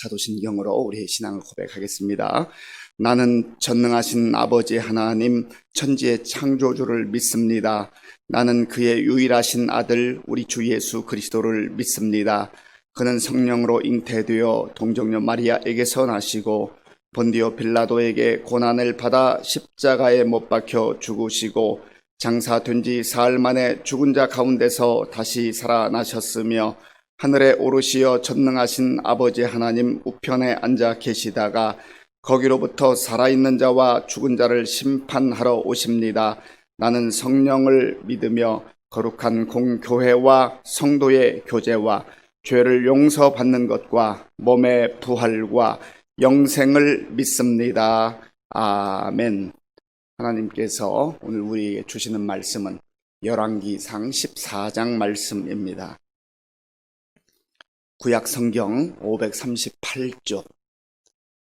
사도신경으로 우리의 신앙을 고백하겠습니다. 나는 전능하신 아버지 하나님 천지의 창조주를 믿습니다. 나는 그의 유일하신 아들 우리 주 예수 그리스도를 믿습니다. 그는 성령으로 잉태되어 동정녀 마리아에게서 나시고 본디오 빌라도에게 고난을 받아 십자가에 못 박혀 죽으시고 장사된 지 사흘 만에 죽은 자 가운데서 다시 살아나셨으며 하늘에 오르시어 전능하신 아버지 하나님 우편에 앉아 계시다가 거기로부터 살아있는 자와 죽은 자를 심판하러 오십니다. 나는 성령을 믿으며 거룩한 공교회와 성도의 교제와 죄를 용서받는 것과 몸의 부활과 영생을 믿습니다. 아멘. 하나님께서 오늘 우리에게 주시는 말씀은 열왕기상 14장 말씀입니다. 구약 성경 538쪽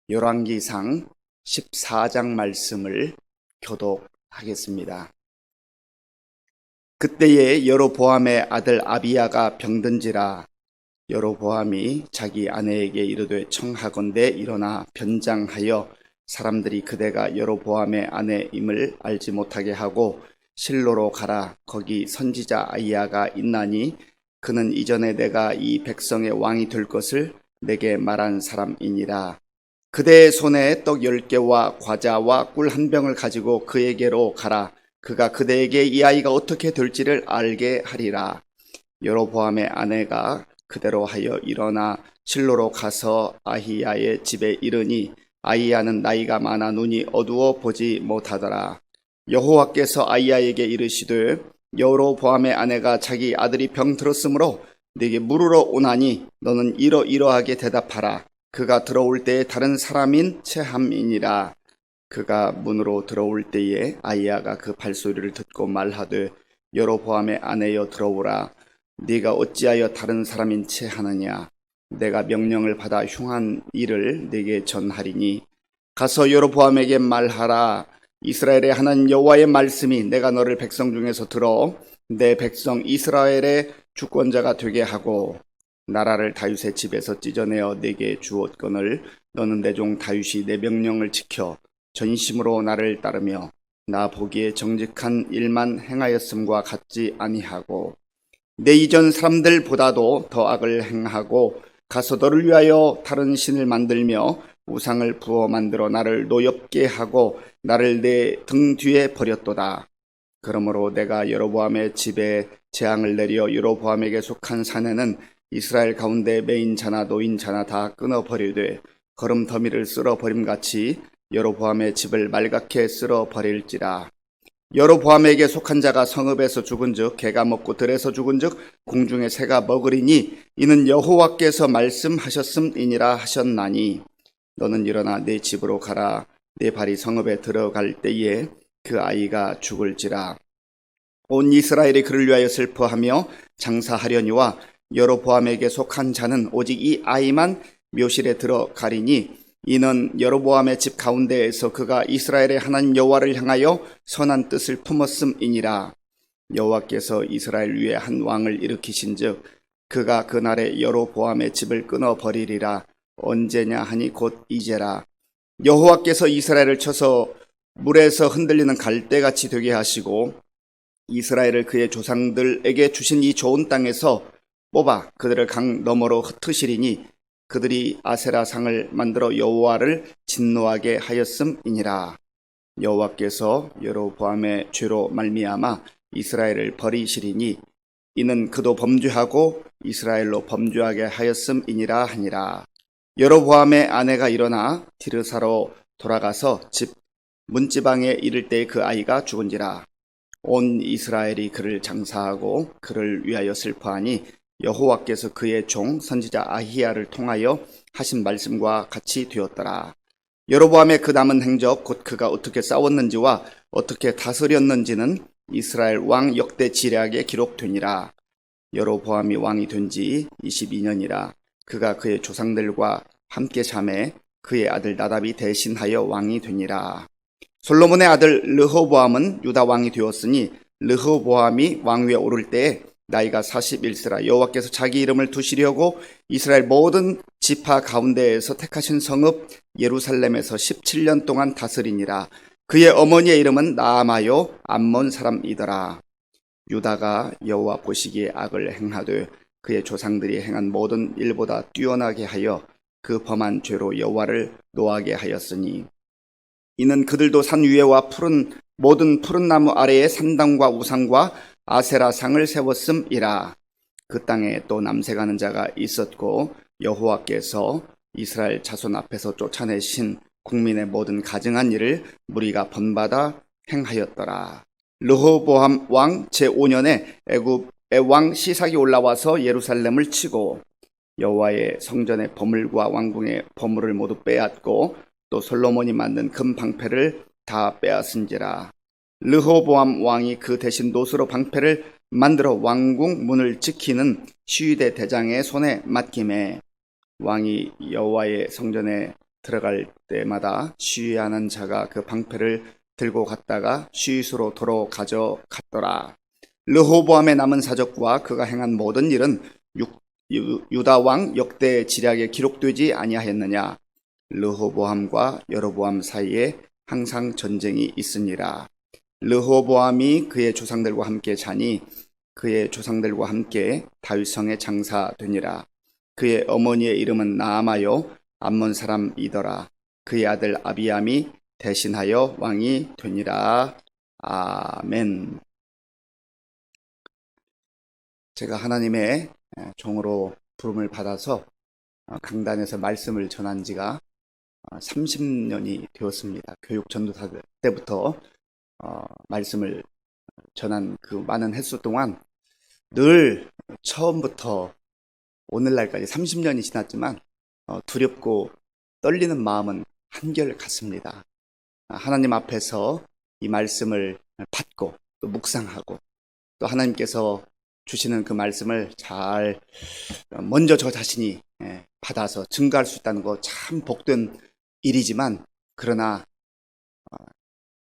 열왕기상 14장 말씀을 교독하겠습니다. 그때에 여로보암의 아들 아비야가 병든지라. 여로보암이 자기 아내에게 이르되 청하건대 일어나 변장하여 사람들이 그대가 여로보암의 아내임을 알지 못하게 하고 실로로 가라. 거기 선지자 아히야가 있나니 그는 이전에 내가 이 백성의 왕이 될 것을 내게 말한 사람이니라. 그대의 손에 떡 10개와 과자와 꿀 한 병을 가지고 그에게로 가라. 그가 그대에게 이 아이가 어떻게 될지를 알게 하리라. 여로보암의 아내가 그대로 하여 일어나 실로로 가서 아히야의 집에 이르니 아히야는 나이가 많아 눈이 어두워 보지 못하더라. 여호와께서 아히야에게 이르시되 여로보암의 아내가 자기 아들이 병들었으므로 네게 물으러 오나니 너는 이러이러하게 대답하라. 그가 들어올 때에 다른 사람인 체함이니라. 그가 문으로 들어올 때에 아히야가 그 발소리를 듣고 말하되 여로보암의 아내여 들어오라. 네가 어찌하여 다른 사람인 채 하느냐. 내가 명령을 받아 흉한 일을 네게 전하리니 가서 여로보암에게 말하라. 이스라엘의 하나님 여호와의 말씀이 내가 너를 백성 중에서 들어 내 백성 이스라엘의 주권자가 되게 하고 나라를 다윗의 집에서 찢어내어 네게 주었거늘 너는 내 종 다윗이 내 명령을 지켜 전심으로 나를 따르며 나 보기에 정직한 일만 행하였음과 같지 아니하고 내 이전 사람들보다도 더 악을 행하고 가서 너를 위하여 다른 신을 만들며 우상을 부어 만들어 나를 노엽게 하고 나를 내 등 뒤에 버렸도다. 그러므로 내가 여로보암의 집에 재앙을 내려 여로보암에게 속한 사내는 이스라엘 가운데 매인 자나 노인 자나 다 끊어버리되 거름더미를 쓸어버림같이 여로보암의 집을 말갛게 쓸어버릴지라. 여로보암에게 속한 자가 성읍에서 죽은즉 개가 먹고 들에서 죽은즉 공중의 새가 먹으리니 이는 여호와께서 말씀하셨음이니라 하셨나니 너는 일어나 내 집으로 가라. 내 발이 성읍에 들어갈 때에 그 아이가 죽을지라. 온 이스라엘이 그를 위하여 슬퍼하며 장사하려니와 여로보암에게 속한 자는 오직 이 아이만 묘실에 들어가리니 이는 여로보암의 집 가운데에서 그가 이스라엘의 하나님 여호와를 향하여 선한 뜻을 품었음이니라. 여호와께서 이스라엘 위에 한 왕을 일으키신즉 그가 그날에 여로보암의 집을 끊어버리리라. 언제냐 하니 곧 이제라. 여호와께서 이스라엘을 쳐서 물에서 흔들리는 갈대같이 되게 하시고 이스라엘을 그의 조상들에게 주신 이 좋은 땅에서 뽑아 그들을 강 너머로 흩으시리니 그들이 아세라 상을 만들어 여호와를 진노하게 하였음이니라. 여호와께서 여로보암의 죄로 말미암아 이스라엘을 버리시리니 이는 그도 범죄하고 이스라엘로 범죄하게 하였음이니라 하니라. 여로보암의 아내가 일어나 디르사로 돌아가서 집 문지방에 이를 때 그 아이가 죽은지라. 온 이스라엘이 그를 장사하고 그를 위하여 슬퍼하니 여호와께서 그의 종 선지자 아히야를 통하여 하신 말씀과 같이 되었더라. 여로보암의 그 남은 행적 곧 그가 어떻게 싸웠는지와 어떻게 다스렸는지는 이스라엘 왕 역대 지략에 기록되니라. 여로보암이 왕이 된 지 22년이라. 그가 그의 조상들과 함께 잠에 그의 아들 나답이 대신하여 왕이 되니라. 솔로몬의 아들 르호보암은 유다 왕이 되었으니 르호보암이 왕위에 오를 때에 나이가 41세라. 여호와께서 자기 이름을 두시려고 이스라엘 모든 지파 가운데에서 택하신 성읍 예루살렘에서 17년 동안 다스리니라. 그의 어머니의 이름은 나아마요 암몬 사람이더라. 유다가 여호와 보시기에 악을 행하되 그의 조상들이 행한 모든 일보다 뛰어나게 하여 그 범한 죄로 여호와를 노하게 하였으니 이는 그들도 산 위에와 모든 푸른 나무 아래에 산당과 우상과 아세라상을 세웠음이라. 그 땅에 또 남색하는 자가 있었고 여호와께서 이스라엘 자손 앞에서 쫓아내신 국민의 모든 가증한 일을 무리가 번받아 행하였더라. 르호보암 왕 제5년에 애굽의 왕 시삭이 올라와서 예루살렘을 치고 여호와의 성전의 보물과 왕궁의 보물을 모두 빼앗고 또 솔로몬이 만든 금 방패를 다 빼앗은지라. 르호보암 왕이 그 대신 노스로 방패를 만들어 왕궁 문을 지키는 시위대 대장의 손에 맡김에 왕이 여호와의 성전에 들어갈 때마다 시위하는 자가 그 방패를 들고 갔다가 시위소로 도로 가져갔더라. 르호보암의 남은 사적과 그가 행한 모든 일은 유다 왕 역대 지략에 기록되지 아니하였느냐. 르호보암과 여로보암 사이에 항상 전쟁이 있으니라. 르호보암이 그의 조상들과 함께 자니 그의 조상들과 함께 다윗성에 장사되니라. 그의 어머니의 이름은 나아마요 암몬 사람이더라. 그의 아들 아비암이 대신하여 왕이 되니라. 아멘. 제가 하나님의 종으로 부름을 받아서 강단에서 말씀을 전한 지가 30년이 되었습니다. 교육 전도사 때부터 말씀을 전한 그 많은 횟수 동안 늘 처음부터 오늘날까지 30년이 지났지만 두렵고 떨리는 마음은 한결 같습니다. 하나님 앞에서 이 말씀을 받고 또 묵상하고 또 하나님께서 주시는 그 말씀을 잘 먼저 저 자신이 받아서 증거할 수 있다는 거 참 복된 일이지만 그러나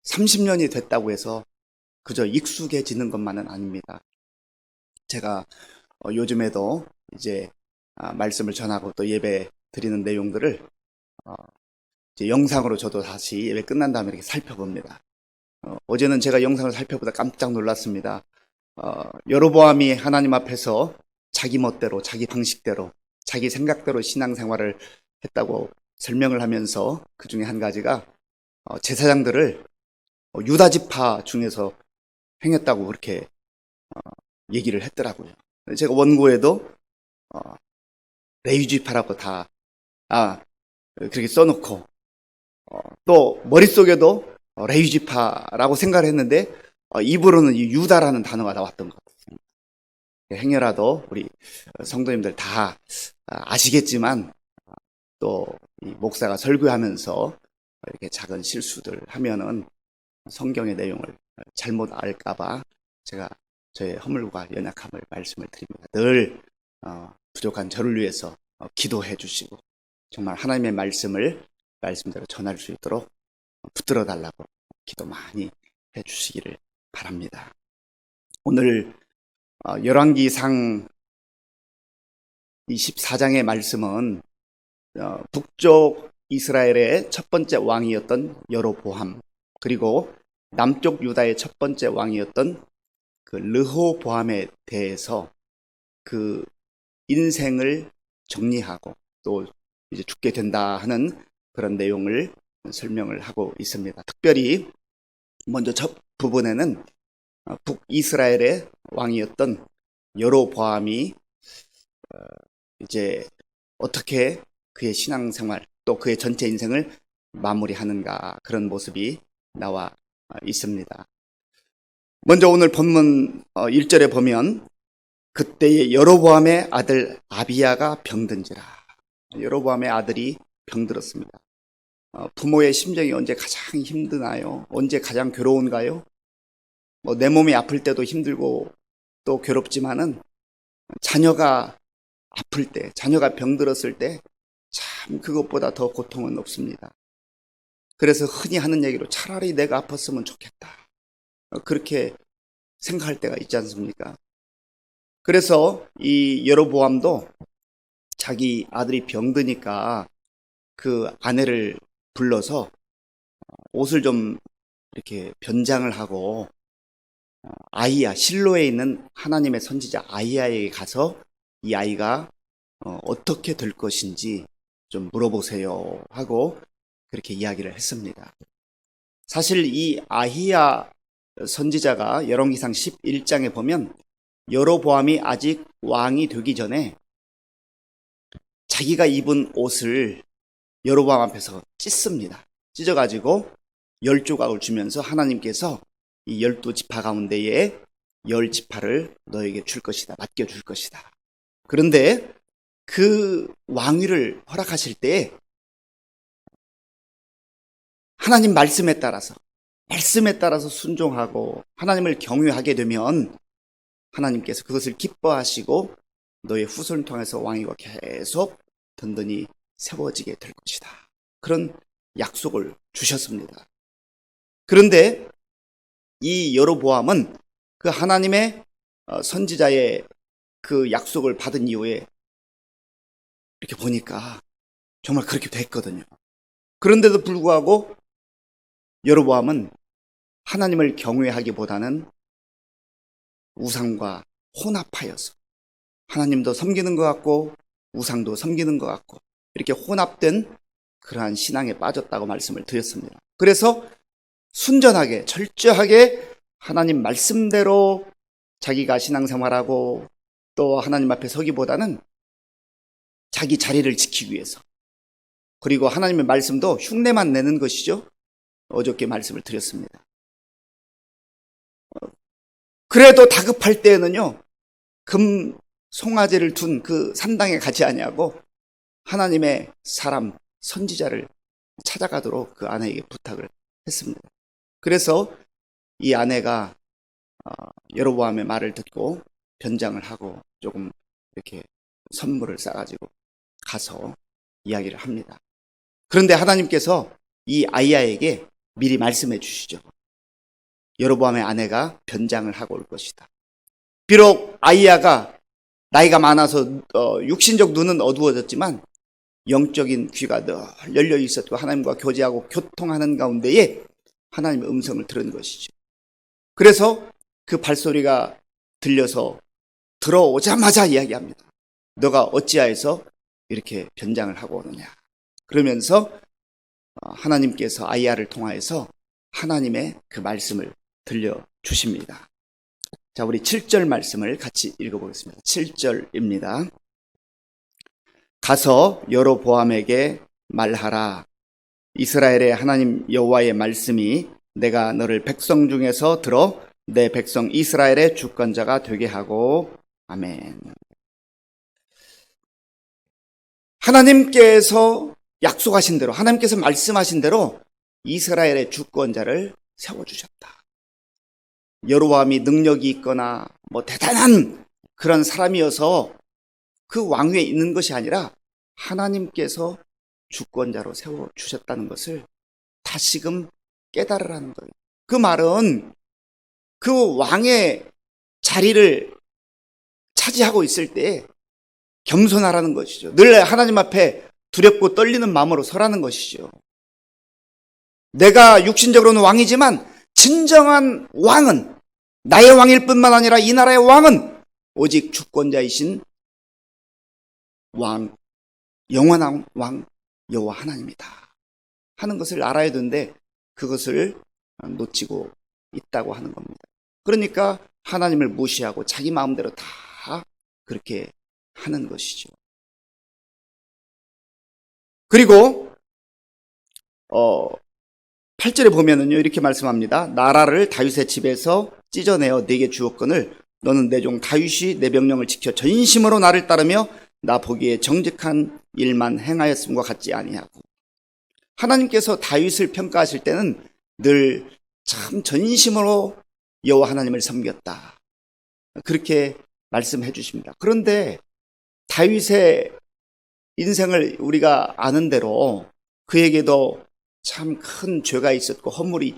30년이 됐다고 해서 그저 익숙해지는 것만은 아닙니다. 제가 요즘에도 이제 말씀을 전하고 또 예배 드리는 내용들을 이제 영상으로 저도 다시 예배 끝난 다음에 이렇게 살펴봅니다. 어제는 제가 영상을 살펴보다 깜짝 놀랐습니다. 여로보암이 하나님 앞에서 자기 멋대로, 자기 방식대로, 자기 생각대로 신앙생활을 했다고 설명을 하면서 그 중에 한 가지가 제사장들을 유다 지파 중에서 행했다고 그렇게 얘기를 했더라고요. 제가 원고에도 레위 지파라고 다 그렇게 써놓고 또 머릿속에도 레위 지파라고 생각을 했는데 입으로는 이 유다라는 단어가 나왔던 것 같습니다. 행여라도 우리 성도님들 다 아시겠지만 또 이 목사가 설교하면서 이렇게 작은 실수들 하면은 성경의 내용을 잘못 알까봐 제가 저의 허물과 연약함을 말씀을 드립니다. 늘 부족한 저를 위해서 기도해 주시고 정말 하나님의 말씀대로 전할 수 있도록 붙들어 달라고 기도 많이 해 주시기를 바랍니다. 오늘 열왕기상 24장의 말씀은 북쪽 이스라엘의 첫 번째 왕이었던 여로보암 그리고 남쪽 유다의 첫 번째 왕이었던 그 르호보암에 대해서 그 인생을 정리하고 또 이제 죽게 된다 하는 그런 내용을 설명을 하고 있습니다. 특별히 먼저 첫 부분에는 북이스라엘의 왕이었던 여로보암이 이제 어떻게 그의 신앙생활 또 그의 전체 인생을 마무리하는가 그런 모습이 나와 있습니다. 먼저 오늘 본문 1절에 보면 그때의 여로보암의 아들 아비야가 병든지라. 여로보암의 아들이 병들었습니다. 부모의 심정이 언제 가장 힘드나요? 언제 가장 괴로운가요? 내 몸이 아플 때도 힘들고 또 괴롭지만은 자녀가 아플 때, 자녀가 병들었을 때 참 그것보다 더 고통은 없습니다. 그래서 흔히 하는 얘기로 차라리 내가 아팠으면 좋겠다. 그렇게 생각할 때가 있지 않습니까? 그래서 이 여로보암도 자기 아들이 병드니까 그 아내를 불러서 옷을 좀 이렇게 변장을 하고 아이야, 실로에 있는 하나님의 선지자 아이야에게 가서 이 아이가 어떻게 될 것인지 좀 물어보세요 하고 그렇게 이야기를 했습니다. 사실 이 아히야 선지자가 열왕기상 11장에 보면 여로보암이 아직 왕이 되기 전에 자기가 입은 옷을 여로보암 앞에서 찢습니다. 찢어가지고 10조각을 주면서 하나님께서 이 12지파 가운데에 10지파를 너에게 줄 것이다. 맡겨줄 것이다. 그런데 그 왕위를 허락하실 때 하나님 말씀에 따라서 순종하고 하나님을 경외하게 되면 하나님께서 그것을 기뻐하시고 너의 후손을 통해서 왕위가 계속 든든히 세워지게 될 것이다. 그런 약속을 주셨습니다. 그런데 이 여로보암은 그 하나님의 선지자의 그 약속을 받은 이후에 이렇게 보니까 정말 그렇게 됐거든요. 그런데도 불구하고 여로보암은 하나님을 경외하기보다는 우상과 혼합하여서 하나님도 섬기는 것 같고 우상도 섬기는 것 같고 이렇게 혼합된 그러한 신앙에 빠졌다고 말씀을 드렸습니다. 그래서 순전하게 철저하게 하나님 말씀대로 자기가 신앙생활하고 또 하나님 앞에 서기보다는 자기 자리를 지키기 위해서 그리고 하나님의 말씀도 흉내만 내는 것이죠. 어저께 말씀을 드렸습니다. 그래도 다급할 때에는요, 금 송아지를 둔 그 산당에 가지 아니하고 하나님의 사람 선지자를 찾아가도록 그 아내에게 부탁을 했습니다. 그래서 이 아내가 여로보암의 말을 듣고 변장을 하고 조금 이렇게 선물을 싸가지고 가서 이야기를 합니다. 그런데 하나님께서 이 아이야에게 미리 말씀해 주시죠. 여로보암의 아내가 변장을 하고 올 것이다. 비록 아이야가 나이가 많아서 육신적 눈은 어두워졌지만 영적인 귀가 늘 열려 있었고 하나님과 교제하고 교통하는 가운데에 하나님의 음성을 들은 것이죠. 그래서 그 발소리가 들려서 들어오자마자 이야기합니다. 너가 어찌하여서 이렇게 변장을 하고 오느냐. 그러면서 하나님께서 아이야를 통하여서 하나님의 그 말씀을 들려주십니다. 자, 우리 7절 말씀을 같이 읽어보겠습니다. 7절입니다. 가서 여로보암에게 말하라. 이스라엘의 하나님 여호와의 말씀이 내가 너를 백성 중에서 들어 내 백성 이스라엘의 주권자가 되게 하고 아멘. 하나님께서 약속하신 대로 하나님께서 말씀하신 대로 이스라엘의 주권자를 세워주셨다. 여로보암이 능력이 있거나 뭐 대단한 그런 사람이어서 그 왕위에 있는 것이 아니라 하나님께서 주권자로 세워주셨다는 것을 다시금 깨달으라는 거예요. 그 말은 그 왕의 자리를 차지하고 있을 때 겸손하라는 것이죠. 늘 하나님 앞에 두렵고 떨리는 마음으로 서라는 것이죠. 내가 육신적으로는 왕이지만 진정한 왕은 나의 왕일 뿐만 아니라 이 나라의 왕은 오직 주권자이신 왕, 영원한 왕 여호와 하나님이다 하는 것을 알아야 되는데 그것을 놓치고 있다고 하는 겁니다. 그러니까 하나님을 무시하고 자기 마음대로 다 그렇게 하는 것이죠. 그리고 8절에 보면은요 이렇게 말씀합니다. 나라를 다윗의 집에서 찢어내어 내게 주었거늘 너는 내 종 다윗이 내 명령을 지켜 전심으로 나를 따르며 나 보기에 정직한 일만 행하였음과 같지 아니하고. 하나님께서 다윗을 평가하실 때는 늘 참 전심으로 여호와 하나님을 섬겼다 그렇게 말씀해 주십니다. 그런데 다윗의 인생을 우리가 아는 대로 그에게도 참 큰 죄가 있었고 허물이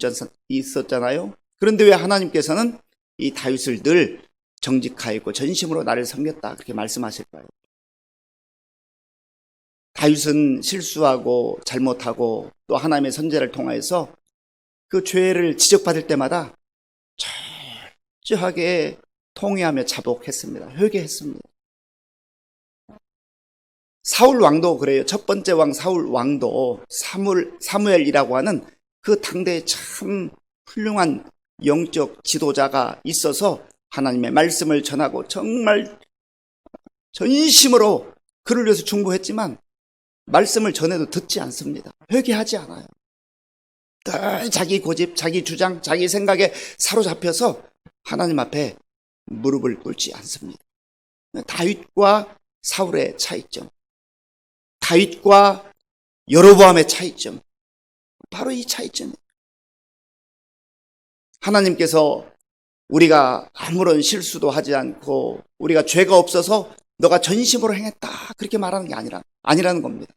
있었잖아요. 그런데 왜 하나님께서는 이 다윗을 늘 정직하였고 전심으로 나를 섬겼다 그렇게 말씀하실 거예요. 다윗은 실수하고 잘못하고 또 하나님의 선제를 통하여서 그 죄를 지적받을 때마다 철저하게 통회하며 자복했습니다. 회개했습니다. 사울 왕도 그래요. 첫 번째 왕 사울 왕도 사무엘이라고 하는 그 당대에 참 훌륭한 영적 지도자가 있어서 하나님의 말씀을 전하고 정말 전심으로 그를 위해서 중보했지만 말씀을 전해도 듣지 않습니다. 회개하지 않아요. 늘 자기 고집, 자기 주장, 자기 생각에 사로잡혀서 하나님 앞에 무릎을 꿇지 않습니다. 다윗과 사울의 차이점, 다윗과 여로보암의 차이점, 바로 이 차이점이에요. 하나님께서 우리가 아무런 실수도 하지 않고 우리가 죄가 없어서 너가 전심으로 행했다 그렇게 말하는 게 아니라는 겁니다.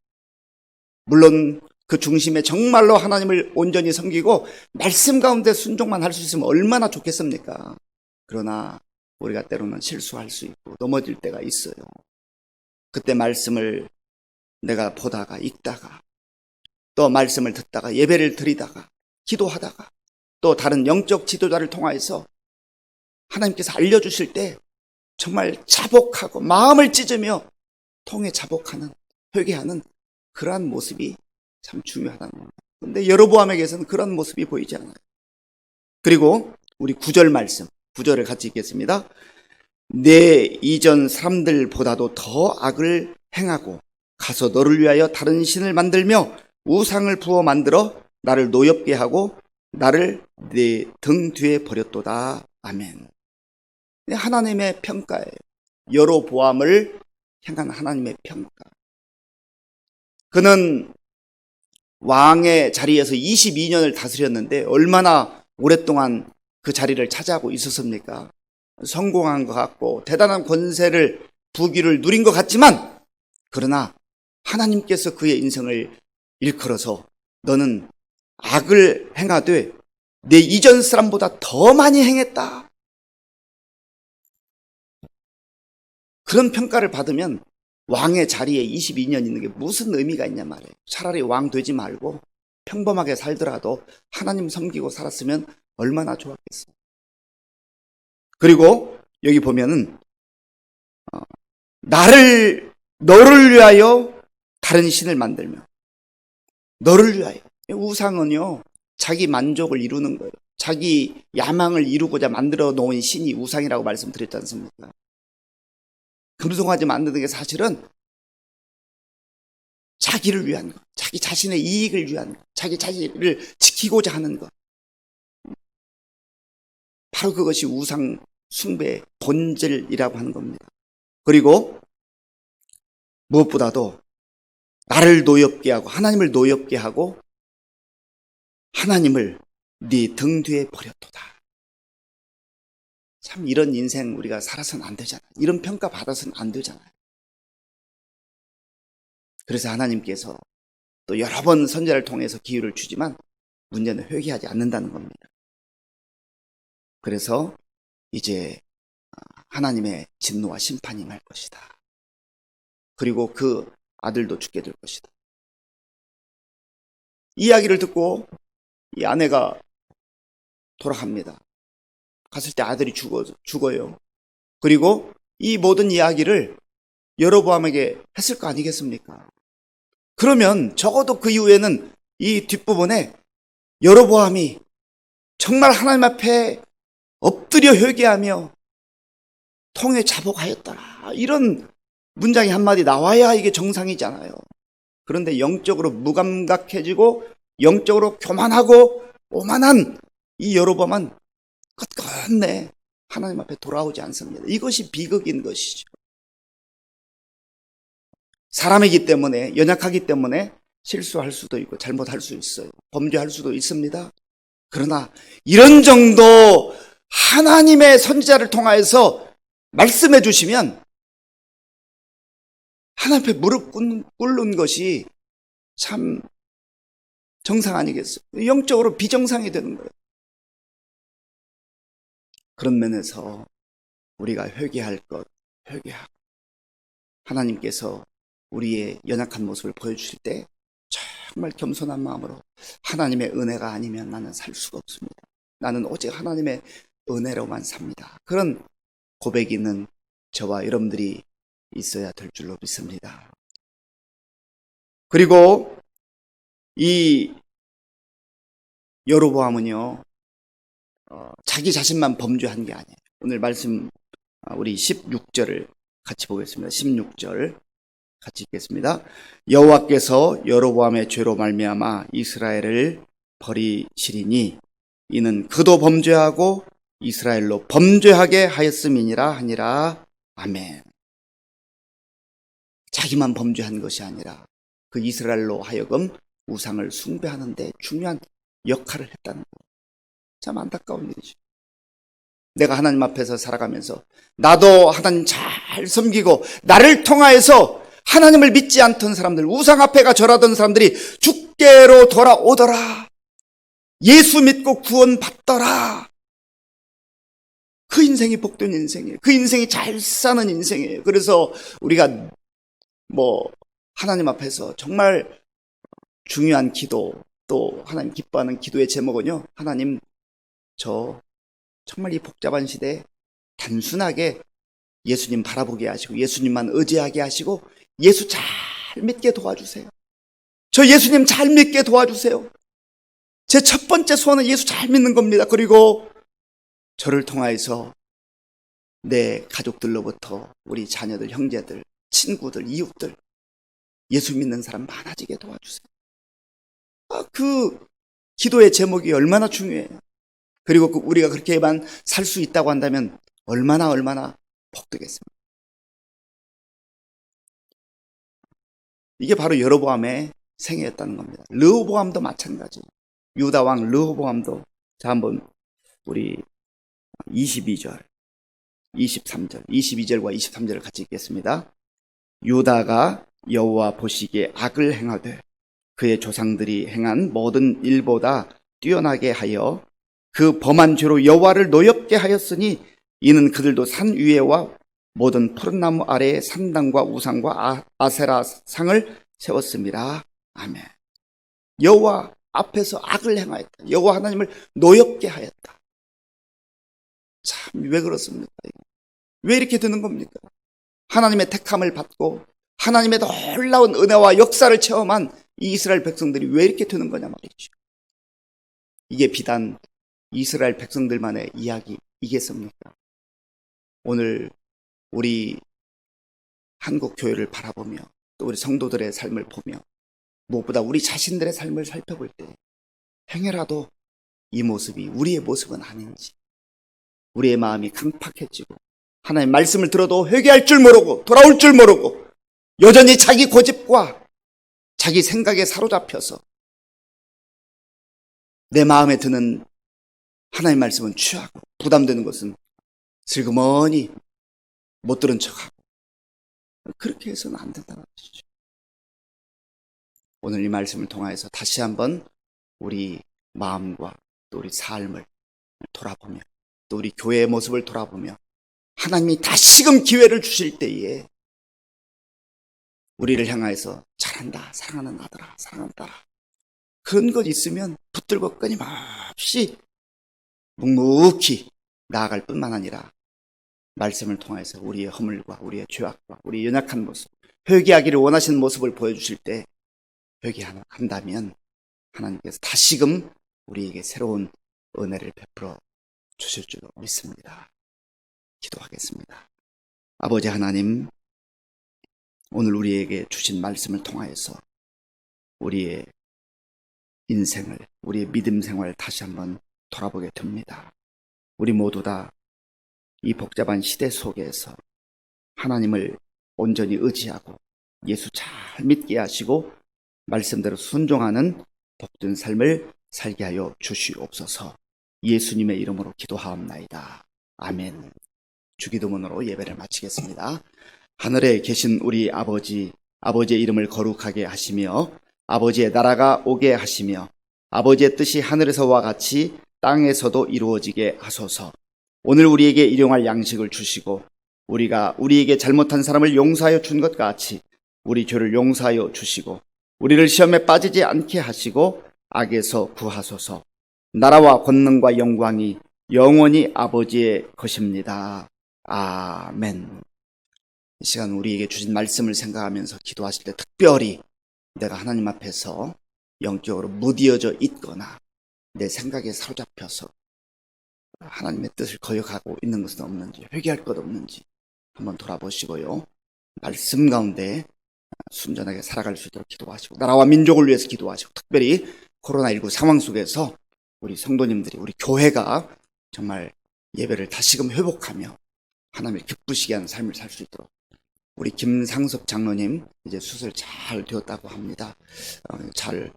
물론 그 중심에 정말로 하나님을 온전히 섬기고 말씀 가운데 순종만 할 수 있으면 얼마나 좋겠습니까? 그러나 우리가 때로는 실수할 수 있고 넘어질 때가 있어요. 그때 말씀을 내가 보다가 읽다가 또 말씀을 듣다가 예배를 드리다가 기도하다가 또 다른 영적 지도자를 통하여서 하나님께서 알려주실 때 정말 자복하고 마음을 찢으며 통해 자복하는, 회개하는 그러한 모습이 참 중요하다는 겁니다. 그런데 여로보암에게서는 그런 모습이 보이지 않아요. 그리고 우리 9절 말씀, 9절을 같이 읽겠습니다. 내 이전 사람들보다도 더 악을 행하고 가서 너를 위하여 다른 신을 만들며 우상을 부어 만들어 나를 노엽게 하고 나를 내 등 뒤에 버렸도다. 아멘. 하나님의 평가예요. 여로보암을 향한 하나님의 평가. 그는 왕의 자리에서 22년을 다스렸는데 얼마나 오랫동안 그 자리를 차지하고 있었습니까? 성공한 것 같고 대단한 권세를 부귀를 누린 것 같지만 그러나 하나님께서 그의 인생을 일컬어서 너는 악을 행하되 내 이전 사람보다 더 많이 행했다. 그런 평가를 받으면 왕의 자리에 22년 있는 게 무슨 의미가 있냐 말이에요. 차라리 왕 되지 말고 평범하게 살더라도 하나님 섬기고 살았으면 얼마나 좋았겠어요. 그리고 여기 보면은 너를 위하여 다른 신을 만들며 너를 위하여. 우상은요 자기 만족을 이루는 거예요. 자기 야망을 이루고자 만들어 놓은 신이 우상이라고 말씀드렸지 않습니까? 금송아지 만드는 게 사실은 자기를 위한 것, 자기 자신의 이익을 위한 것, 자기 자신을 지키고자 하는 것. 바로 그것이 우상 숭배의 본질이라고 하는 겁니다. 그리고 무엇보다도 나를 노엽게 하고 하나님을 노엽게 하고 하나님을 네 등 뒤에 버렸도다. 참 이런 인생 우리가 살아서는 안 되잖아요. 이런 평가 받아서는 안 되잖아요. 그래서 하나님께서 또 여러 번 선지자를 통해서 기회를 주지만 문제는 회개하지 않는다는 겁니다. 그래서 이제 하나님의 진노와 심판이 날 것이다. 그리고 그 아들도 죽게 될 것이다. 이 이야기를 듣고 이 아내가 돌아갑니다. 갔을 때 아들이 죽어요. 그리고 이 모든 이야기를 여로보암에게 했을 거 아니겠습니까? 그러면 적어도 그 이후에는 이 뒷부분에 여로보암이 정말 하나님 앞에 엎드려 회개하며 통에 자복하였더라. 이런 문장이 한마디 나와야 이게 정상이잖아요. 그런데 영적으로 무감각해지고 영적으로 교만하고 오만한 이 여로보암은 끝끝내 하나님 앞에 돌아오지 않습니다. 이것이 비극인 것이죠. 사람이기 때문에, 연약하기 때문에 실수할 수도 있고 잘못할 수 있어요. 범죄할 수도 있습니다. 그러나 이런 정도 하나님의 선지자를 통하여서 말씀해 주시면 하나님 앞에 무릎 꿇는 것이 참 정상 아니겠어요? 영적으로 비정상이 되는 거예요. 그런 면에서 우리가 회개할 것 회개하고 하나님께서 우리의 연약한 모습을 보여주실 때 정말 겸손한 마음으로 하나님의 은혜가 아니면 나는 살 수가 없습니다. 나는 오직 하나님의 은혜로만 삽니다. 그런 고백이 있는 저와 여러분들이 있어야 될 줄로 믿습니다. 그리고 이 여로보암은요, 자기 자신만 범죄한 게 아니에요. 오늘 말씀 우리 16절을 같이 보겠습니다. 16절 같이 읽겠습니다. 여호와께서 여로보암의 죄로 말미암아 이스라엘을 버리시리니 이는 그도 범죄하고 이스라엘로 범죄하게 하였음이니라 하니라. 아멘. 자기만 범죄한 것이 아니라 그 이스라엘로 하여금 우상을 숭배하는 데 중요한 역할을 했다는 것. 참 안타까운 일이죠. 내가 하나님 앞에서 살아가면서 나도 하나님 잘 섬기고 나를 통하여서 하나님을 믿지 않던 사람들, 우상 앞에가 절하던 사람들이 주께로 돌아오더라. 예수 믿고 구원받더라. 그 인생이 복된 인생이에요. 그 인생이 잘 사는 인생이에요. 그래서 우리가 하나님 앞에서 정말 중요한 기도, 또 하나님 기뻐하는 기도의 제목은요, 하나님 저 정말 이 복잡한 시대에 단순하게 예수님 바라보게 하시고 예수님만 의지하게 하시고 예수 잘 믿게 도와주세요. 저 예수님 잘 믿게 도와주세요. 제 첫 번째 소원은 예수 잘 믿는 겁니다. 그리고 저를 통하여서 내 가족들로부터 우리 자녀들, 형제들, 친구들, 이웃들 예수 믿는 사람 많아지게 도와주세요. 그 기도의 제목이 얼마나 중요해요. 그리고 우리가 그렇게만 살 수 있다고 한다면 얼마나 복되겠습니까? 이게 바로 여로보암의 생애였다는 겁니다. 르호보암도 마찬가지. 유다 왕 르호보암도. 자, 한번 우리 22절, 23절, 22절과 23절을 같이 읽겠습니다. 유다가 여호와 보시기에 악을 행하되 그의 조상들이 행한 모든 일보다 뛰어나게 하여 그 범한 죄로 여호와를 노엽게 하였으니 이는 그들도 산 위에와 모든 푸른 나무 아래에 산당과 우상과 아세라 상을 세웠습니다. 아멘. 여호와 앞에서 악을 행하였다. 여호와 하나님을 노엽게 하였다. 참 왜 그렇습니까? 왜 이렇게 되는 겁니까? 하나님의 택함을 받고 하나님의 놀라운 은혜와 역사를 체험한 이 이스라엘 백성들이 왜 이렇게 되는 거냐 말이죠. 이게 비단 이스라엘 백성들만의 이야기이겠습니까? 오늘 우리 한국 교회를 바라보며 또 우리 성도들의 삶을 보며 무엇보다 우리 자신들의 삶을 살펴볼 때 행여라도 이 모습이 우리의 모습은 아닌지, 우리의 마음이 강팍해지고 하나님의 말씀을 들어도 회개할 줄 모르고 돌아올 줄 모르고 여전히 자기 고집과 자기 생각에 사로잡혀서 내 마음에 드는 하나님의 말씀은 취하고 부담되는 것은 슬그머니 못 들은 척하고 그렇게 해서는 안 된다는 것이죠. 오늘 이 말씀을 통하여서 다시 한번 우리 마음과 또 우리 삶을 돌아보며 또 우리 교회의 모습을 돌아보며 하나님이 다시금 기회를 주실 때에 우리를 향하여서 잘한다, 사랑하는 아들아, 사랑하는 딸아, 그런 것 있으면 붙들고 끊임없이 묵묵히 나아갈 뿐만 아니라 말씀을 통해서 우리의 허물과 우리의 죄악과 우리의 연약한 모습, 회개하기를 원하시는 모습을 보여주실 때 회개한다면 하나님께서 다시금 우리에게 새로운 은혜를 베풀어 주실 줄 믿습니다. 기도하겠습니다. 아버지 하나님, 오늘 우리에게 주신 말씀을 통하여서 우리의 인생을, 우리의 믿음 생활을 다시 한번 돌아보게 됩니다. 우리 모두 다 이 복잡한 시대 속에서 하나님을 온전히 의지하고 예수 잘 믿게 하시고 말씀대로 순종하는 복된 삶을 살게 하여 주시옵소서. 예수님의 이름으로 기도하옵나이다. 아멘. 주기도문으로 예배를 마치겠습니다. 하늘에 계신 우리 아버지, 아버지의 이름을 거룩하게 하시며 아버지의 나라가 오게 하시며 아버지의 뜻이 하늘에서와 같이 땅에서도 이루어지게 하소서. 오늘 우리에게 일용할 양식을 주시고 우리가 우리에게 잘못한 사람을 용서하여 준 것 같이 우리 죄를 용서하여 주시고 우리를 시험에 빠지지 않게 하시고 악에서 구하소서. 나라와 권능과 영광이 영원히 아버지의 것입니다. 아멘. 이 시간 우리에게 주신 말씀을 생각하면서 기도하실 때 특별히 내가 하나님 앞에서 영적으로 무디어져 있거나 내 생각에 사로잡혀서 하나님의 뜻을 거역하고 있는 것은 없는지, 회개할 것 없는지 한번 돌아보시고요. 말씀 가운데 순전하게 살아갈 수 있도록 기도하시고 나라와 민족을 위해서 기도하시고 특별히 코로나19 상황 속에서 우리 성도님들이 우리 교회가 정말 예배를 다시금 회복하며 하나님을 기쁘시게 하는 삶을 살 수 있도록 우리 김상섭 장로님 이제 수술 잘 되었다고 합니다. 잘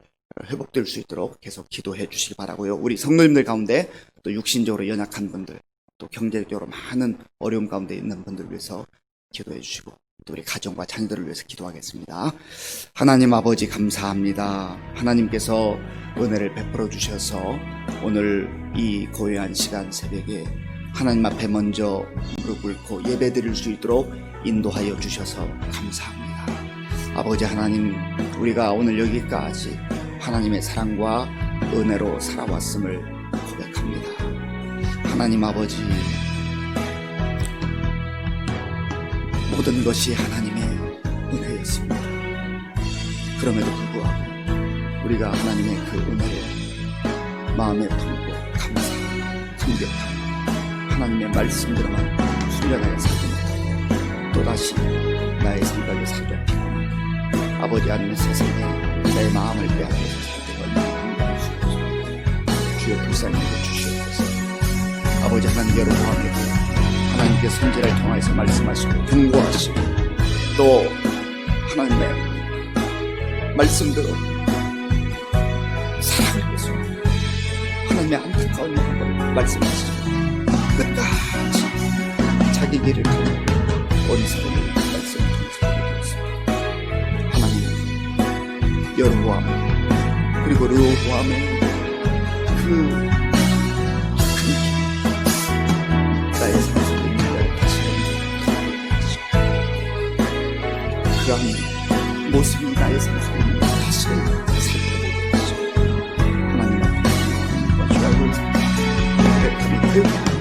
회복될 수 있도록 계속 기도해 주시기 바라고요. 우리 성도님들 가운데 또 육신적으로 연약한 분들 또 경제적으로 많은 어려움 가운데 있는 분들을 위해서 기도해 주시고 또 우리 가정과 자녀들을 위해서 기도하겠습니다. 하나님 아버지 감사합니다. 하나님께서 은혜를 베풀어 주셔서 오늘 이 고요한 시간 새벽에 하나님 앞에 먼저 무릎 꿇고 예배 드릴 수 있도록 인도하여 주셔서 감사합니다. 아버지 하나님, 우리가 오늘 여기까지 하나님의 사랑과 은혜로 살아왔음을 고백합니다. 하나님 아버지, 모든 것이 하나님의 은혜였습니다. 그럼에도 불구하고 우리가 하나님의 그 은혜를 마음에 품고 감격하고 하나님의 말씀대로만 순전하게 살지 못하고 또다시 나의 생각에 사로잡히고 아버지 하나님의 세상에 내 마음을 빼앗겨서 살 때가 얼마나 힘들 수 있습니까? 주의 불쌍함을 주시옵소서. 아버지 하나님 여러분에게 하나님께 선지를 통하여서 말씀하시고 경고하시고 또 하나님의 말씀대로 살아갈 것을 하나님의 안타까운 마음을 말씀하시고 끝까지 자기 길을 가고 어리석은 말씀을 통해서 하나님 여로보암 그리고 르호보암의 그 나의 삶 속에 인자를 다시 그러한 모습이 나의 삶 속에 있는 다시 살펴보게 하시고 하나님 앞에 주의 얼굴 고백하며